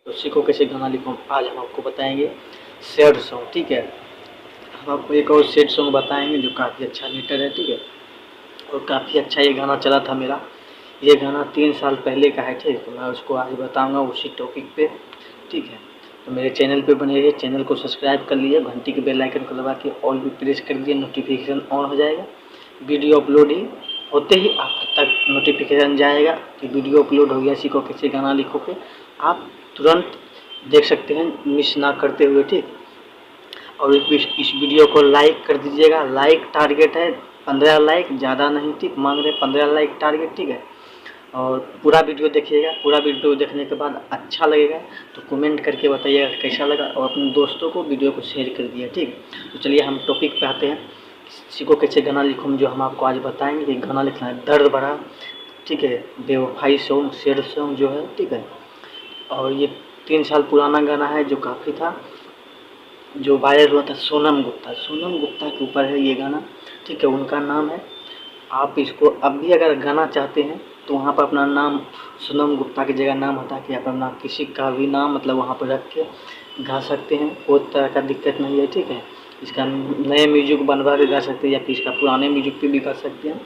तो सीखो कैसे गाना लिखो। आज हम आपको बताएंगे सैड सॉन्ग, ठीक है। हम आपको एक और सैड सॉन्ग बताएंगे जो काफ़ी अच्छा मीटर है, ठीक है। और काफ़ी अच्छा ये गाना चला था मेरा। ये गाना 3 साल पहले का है, ठीक। तो मैं उसको आज बताऊंगा उसी टॉपिक पे, ठीक है। तो मेरे चैनल पे बने रहिए, चैनल को सब्सक्राइब कर लीजिए, घंटी के बेल आइकन को दबा के ऑल भी प्रेस कर दिए, नोटिफिकेशन ऑन हो जाएगा। वीडियो अपलोड ही होते ही आप तक नोटिफिकेशन जाएगा कि वीडियो अपलोड हो गया सीखो कैसे गाना लिखो पे, आप तुरंत देख सकते हैं मिस ना करते हुए, ठीक। और इस वीडियो को लाइक कर दीजिएगा। लाइक टारगेट है 15 लाइक, ज़्यादा नहीं, ठीक। मांग रहे 15 लाइक टारगेट, ठीक है। और पूरा वीडियो देखिएगा। पूरा वीडियो देखने के बाद अच्छा लगेगा तो कमेंट करके बताइएगा कैसा लगा, और अपने दोस्तों को वीडियो को शेयर कर दिया, ठीक। तो चलिए हम टॉपिक पे आते हैं। सीखो कैसे गाना लिखो में जो हम आपको आज बताएंगे कि गाना लिखना है दर्द भरा, ठीक है, बेवफाई सॉन्ग, सैड सॉन्ग जो है, ठीक है। और ये 3 साल पुराना गाना है जो काफ़ी था, जो वायरल हुआ था सोनम गुप्ता के ऊपर है ये गाना, ठीक है। उनका नाम है। आप इसको अब भी अगर गाना चाहते हैं तो वहाँ पर अपना नाम सोनम गुप्ता की जगह नाम हटा के आप अपना किसी का भी नाम मतलब वहाँ पर रख के गा सकते हैं, कोई तरह का दिक्कत नहीं है, ठीक है। इसका नए म्यूजिक बनवा के गा सकते हैं या फिर इसका पुराने म्यूजिक पे भी गा सकते हैं,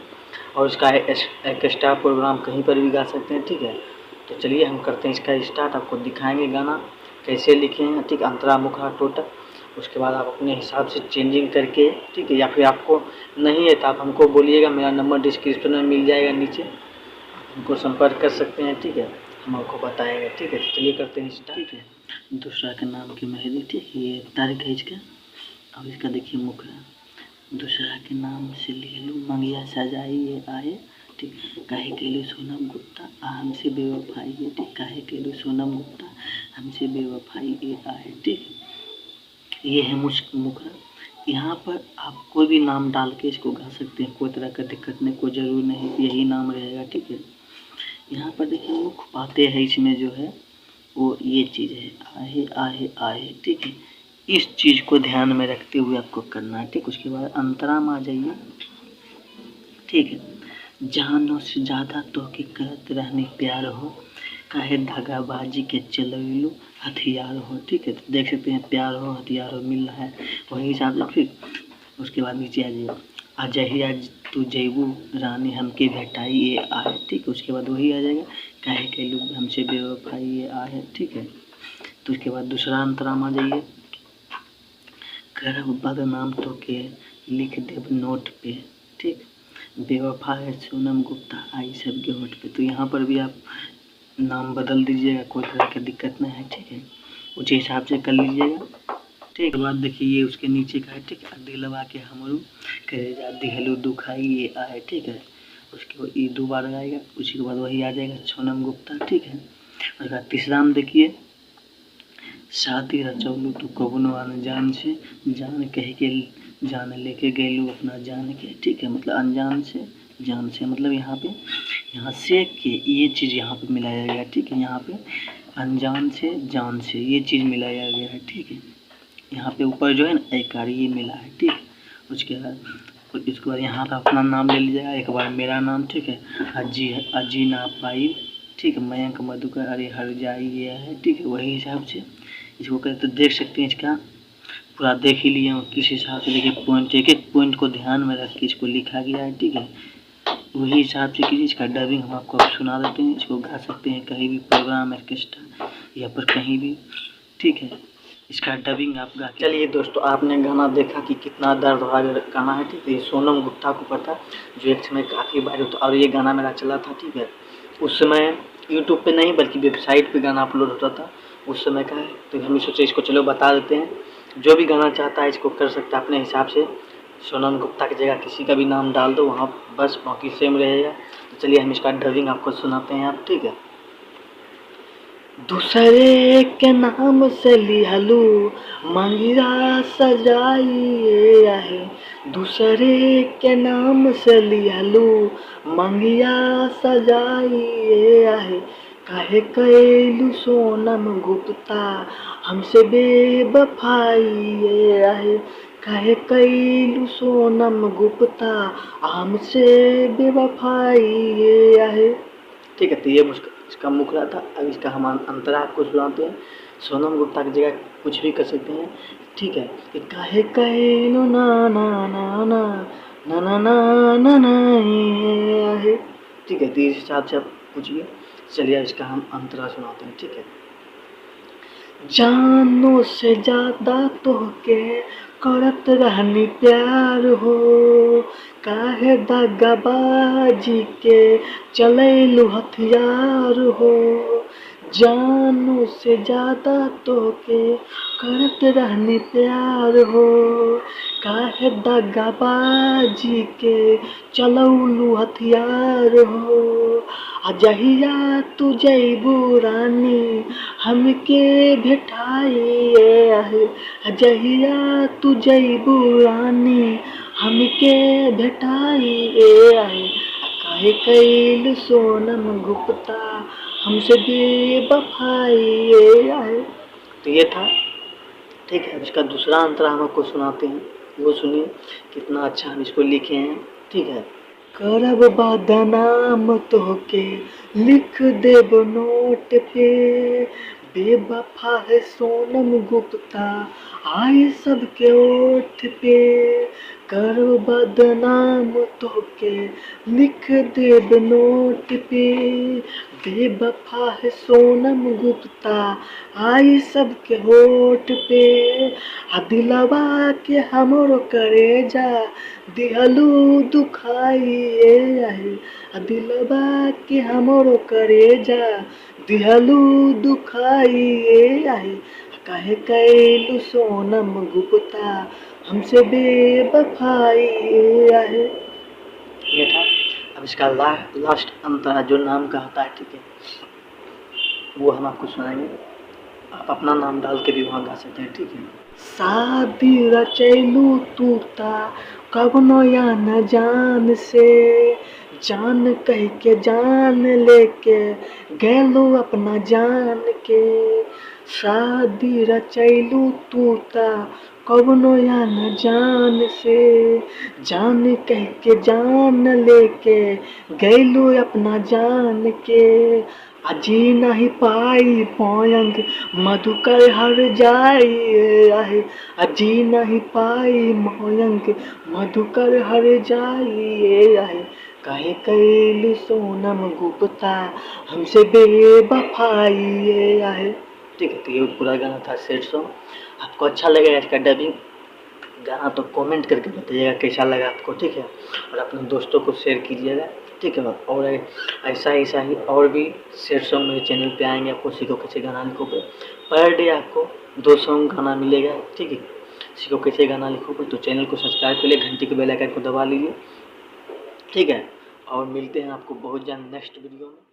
और इसका एक्स्ट्रा प्रोग्राम कहीं पर भी गा सकते हैं, ठीक है। तो चलिए हम करते हैं इसका स्टार्ट, आपको दिखाएंगे गाना कैसे लिखे हैं, ठीक। अंतरा मुखरा टोटल। उसके बाद आप अपने हिसाब से चेंजिंग करके, ठीक है। या फिर आपको नहीं है तो आप हमको बोलिएगा, मेरा नंबर डिस्क्रिप्शन में मिल जाएगा नीचे, आप हमको संपर्क कर सकते हैं, ठीक है। हम आपको बताएंगे, ठीक है। चलिए करते हैं स्टार्ट, ठीक है। दूसरा का नाम की मेहंदी, ठीक है। ये तारीख है इसका। अब इसका देखिए मुखरा। दूसरा के नाम से ले लूँ मंगिया सजाई ये आए, ठीक। काहे केलू सोनम गुप्ता हमसे बेवफाई है, ठीक। काहे केलू सोनम गुप्ता हमसे बेवफाई ये आए, ठीक। ये है मुखरा। यहाँ पर आप कोई भी नाम डाल के इसको गा सकते हैं, कोई तरह का दिक्कत नहीं, कोई ज़रूरी नहीं यही नाम रहेगा, ठीक है। यहाँ पर देखिए मुख्य बातें है इसमें जो है वो ये चीज़ है आहे आहे आहे, ठीक है। इस चीज़ को ध्यान में रखते हुए आपको करना है, ठीक। उसके बाद अंतरा में आ जाइए, ठीक है। जानों से ज़्यादा तो के करत रहने प्यार हो, काहे धागाबाजी के चलैलू हथियार हो, ठीक है। तो देख सकते हैं प्यार हो हथियार हो मिल रहा है वही हिसाब से, ठीक। उसके बाद नीचे आ जाइए अजहिया तू जैबू रानी हमके भेटाई ये आए, ठीक है। उसके बाद वही आ जाएगा काहे कैलू हमसे बेवफाई ये आए, ठीक है। तो उसके बाद दूसरा अंतरा में आ जाइए करब बदनाम तो के लिख देव नोट पे, ठीक। बेवफा है सोनम गुप्ता आई सबके होठ पे। तो यहाँ पर भी आप नाम बदल दीजिएगा, कोई तरह की दिक्कत नहीं है, ठीक है। उसी हिसाब से कर लीजिएगा, ठीक। बाद देखिए ये उसके नीचे का है, ठीक है। दिलवा के हमरू करेजा दिहलू दुखाई ये आए, ठीक है। उसके बाद ये दोबारा आएगा, उसी के बाद वही आ जाएगा सोनम गुप्ता, ठीक है। उसके बाद तीसरा में देखिए शादी रचौलू तू कबनो अनजान से जान कह के जान लेके गैलू अपना जान के, ठीक है। मतलब अनजान से जान से, मतलब यहाँ पे यहाँ से के ये चीज़ यहाँ पे मिलाया गया, ठीक है। यहाँ पे अनजान से जान से ये चीज़ मिलाया गया है, ठीक है। यहाँ पे ऊपर जो है ना एकार ये मिला है, ठीक। उसके बाद यहाँ का अपना नाम ले लीजिएगा, एक बार मेरा नाम, ठीक है। अजी ना पाई, ठीक है। मयंक मधुकर अरे हर जाई ये है, ठीक है। वही हिसाब से इसको करें तो देख सकते हैं इसका पूरा देख ही लिए किस हिसाब से। देखिए पॉइंट एक एक पॉइंट को ध्यान में रख के इसको लिखा गया है, ठीक है। वही हिसाब से कीजिए। इसका डबिंग हम आपको अब सुना देते हैं, इसको गा सकते हैं कहीं भी प्रोग्राम ऑर्केस्ट्रा या पर कहीं भी, ठीक है। इसका डबिंग आप गा। चलिए दोस्तों आपने गाना देखा कि कितना दर्द भरा गाना है, ठीक है। ये सोनम गुप्ता को पता जो एक समय काफ़ी वायरल था, और ये गाना मेरा चला था, ठीक है। उस समय यूट्यूब पे नहीं बल्कि वेबसाइट पे गाना अपलोड होता था उस समय का है। तो हम सोचे इसको चलो बता देते हैं। जो भी गाना चाहता है इसको कर सकता है अपने हिसाब से। सोनम गुप्ता की जगह किसी का भी नाम डाल दो वहाँ, बस बाकी सेम रहेगा। तो चलिए हम इसका डबिंग आपको सुनाते हैं आप, ठीक है। दूसरे के नाम से लिहलू मंगिरा सजाइए आहे, दूसरे के नाम से लिहलू मंगिया सजाइए आहे, काहे कैलू सोनम गुप्ता हमसे बेवफाई आहे, काहे कैलू सोनम गुप्ता हमसे बेवफाई आहे, ठीक है। तो ये इसका मुखड़ा था। अब इसका हम अंतरा आपको सुनाते हैं। सोनम गुप्ता की जगह कुछ भी कर सकते हैं, ठीक है। कि काहे कहलो ना ना ना ना ना ना ना ना ना ये आहे, ठीक है। तो इस हिसाब से आप पूछिए। चलिए अब इसका हम अंतरा सुनाते हैं, ठीक है। जानो से ज्यादा तोहके करत रहनी प्यार हो, काहे दगाबाजी के चलैलू हथियार हो। जानो से ज्यादा तोहके करत रहनी प्यार हो, काहे दगाबाजी के चलौलू हथियार हो। अजहिया तू जैबू रानी हमके भेटाइए आहे, अजहिया तू जैबू रानी हमके भेटाइए आहे। काहे कैल सोनम गुप्ता हमसे बेवफाई आहे। तो ये था, ठीक है। अब इसका दूसरा अंतरा हम आपको सुनाते हैं, वो सुनिए कितना अच्छा हम इसको लिखे हैं, ठीक है। करब बदनाम तोहके लिख देब नोट पे, बेवफा है सोनम गुप्ता आई सबके ओठ पे। करब बदनाम तोहके लिख देब नोट पे, बेवफा है सोनम गुप्ता आई सबके होठ पे। आ दिलवा के हमरो करेजा दिहलू दुखाइए आहे, आ दिलवा के हमरो करेजा दिहलू दुखाइए आहे। काहे कैलू सोनम गुप्ता हमसे बेवफाई आहे। ये था। अब इसका लास्ट अंतरा जो नाम का होता है, ठीक है, वो हम आपको सुनाएंगे। आप अपना नाम डाल के भी वहाँ गा सकते हैं, ठीक है। शादी रचैलू तू ता कवनो या न जान से, जान कह के जान लेके गैलू अपना जान के। शादी रचैलू तू ता कवनो या न जान से, जान कह के जान लेके गैलू अपना जान के। अजी नहीं पाई पोयंग मधुकर हर जाई आहे, अजी नहीं पाई मोयंग मधुकर हर जाई आहे। काहे कैलू सोनम गुप्ता हमसे बेवफाई आहे। ठीक है, तो ये पूरा गाना था सैड सॉन्ग। आपको अच्छा लगेगा इसका डबिंग गाना तो कमेंट करके बताइएगा कैसा लगा आपको, ठीक है। और अपने दोस्तों को शेयर कीजिएगा, ठीक है। और ऐसा ही और भी सैड सॉन्ग मेरे चैनल पे आएंगे। आपको सीखो कैसे गाना लिखो पे पर डे आपको 2 सॉन्ग गाना मिलेगा, ठीक है। सीखो कैसे गाना लिखोगे तो चैनल को सब्सक्राइब कर लिए, घंटी के बेल आइकन को दबा लीजिए, ठीक है। और मिलते हैं आपको बहुत जल्द नेक्स्ट वीडियो में।